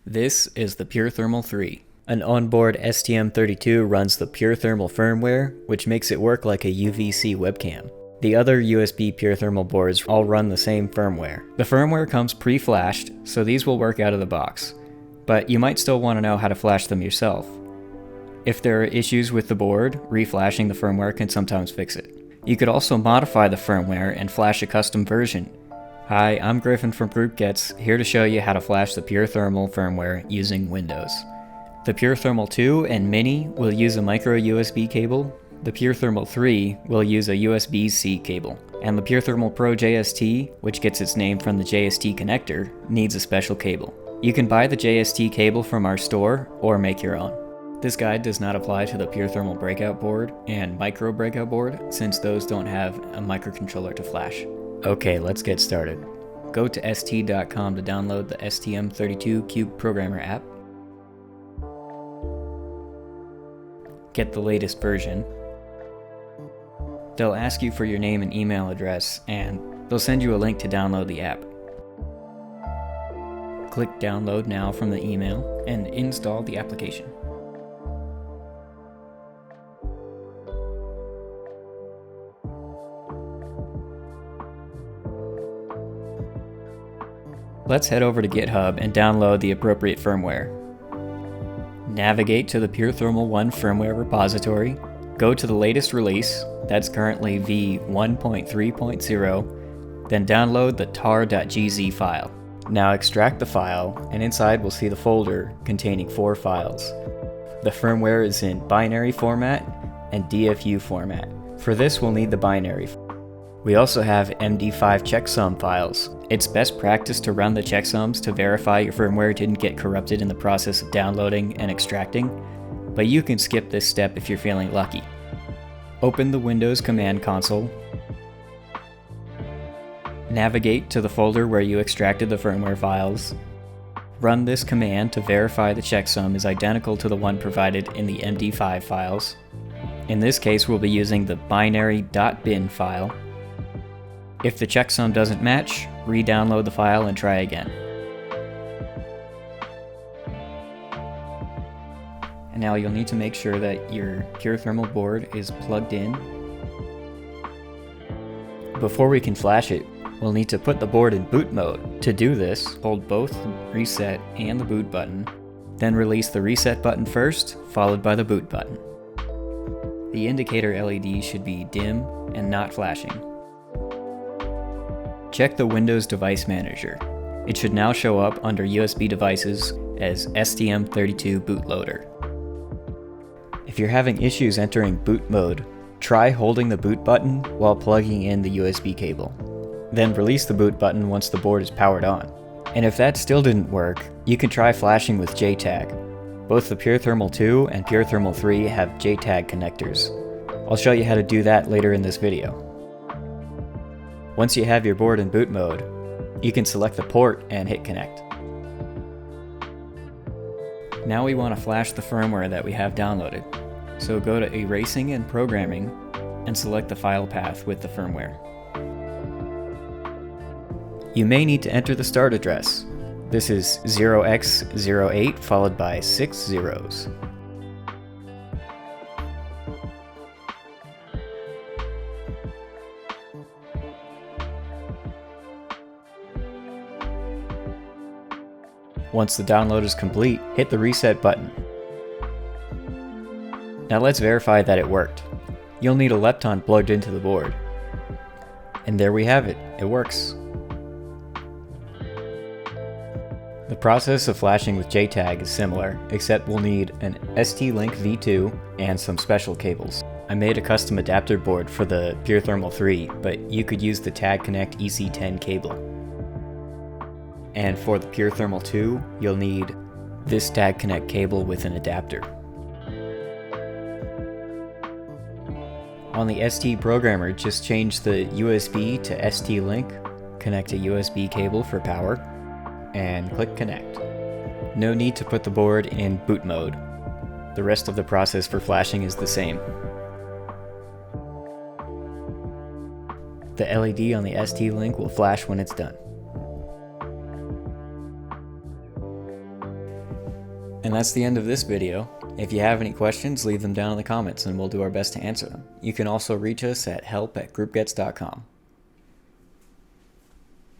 This is the PureThermal 3. An onboard STM32 runs the PureThermal firmware, which makes it work like a UVC webcam. The other USB PureThermal boards all run the same firmware. The firmware comes pre-flashed, so these will work out of the box. But you might still want to know how to flash them yourself. If there are issues with the board, reflashing the firmware can sometimes fix it. You could also modify the firmware and flash a custom version. Hi, I'm Griffin from GroupGets, here to show you how to flash the PureThermal firmware using Windows. The PureThermal 2 and Mini will use a micro USB cable, the PureThermal 3 will use a USB-C cable, and the PureThermal Pro JST, which gets its name from the JST connector, needs a special cable. You can buy the JST cable from our store or make your own. This guide does not apply to the PureThermal breakout board and micro breakout board since those don't have a microcontroller to flash. Okay, let's get started. Go to st.com to download the STM32 Cube Programmer app. Get the latest version. They'll ask you for your name and email address, and they'll send you a link to download the app. Click Download Now from the email and install the application. Let's head over to GitHub and download the appropriate firmware. Navigate to the PureThermal 1 firmware repository, go to the latest release, that's currently v1.3.0, then download the tar.gz file. Now extract the file, and inside we'll see the folder containing 4 files. The firmware is in binary format and DFU format. For this we'll need the binary. We also have MD5 checksum files. It's best practice to run the checksums to verify your firmware didn't get corrupted in the process of downloading and extracting, but you can skip this step if you're feeling lucky. Open the Windows Command Console. Navigate to the folder where you extracted the firmware files. Run this command to verify the checksum is identical to the one provided in the MD5 files. In this case, we'll be using the binary.bin file. If the checksum doesn't match, re-download the file and try again. And now you'll need to make sure that your PureThermal board is plugged in. Before we can flash it, we'll need to put the board in boot mode. To do this, hold both the reset and the boot button, then release the reset button first, followed by the boot button. The indicator LED should be dim and not flashing. Check the Windows Device Manager. It should now show up under USB devices as STM32 bootloader. If you're having issues entering boot mode, try holding the boot button while plugging in the USB cable. Then release the boot button once the board is powered on. And if that still didn't work, you can try flashing with JTAG. Both the PureThermal 2 and PureThermal 3 have JTAG connectors. I'll show you how to do that later in this video. Once you have your board in boot mode, you can select the port and hit connect. Now we want to flash the firmware that we have downloaded. So go to Erasing and Programming and select the file path with the firmware. You may need to enter the start address. This is 0x08 followed by 6 zeros. Once the download is complete, hit the reset button. Now let's verify that it worked. You'll need a lepton plugged into the board. And there we have it, it works. The process of flashing with JTAG is similar, except we'll need an ST-Link V2 and some special cables. I made a custom adapter board for the PureThermal 3, but you could use the Tag Connect EC10 cable. And for the PureThermal 2, you'll need this Tag Connect cable with an adapter. On the ST programmer, just change the USB to ST-Link, connect a USB cable for power, and click Connect. No need to put the board in boot mode. The rest of the process for flashing is the same. The LED on the ST-Link will flash when it's done. And that's the end of this video. If you have any questions, leave them down in the comments and we'll do our best to answer them. You can also reach us at help@groupgets.com.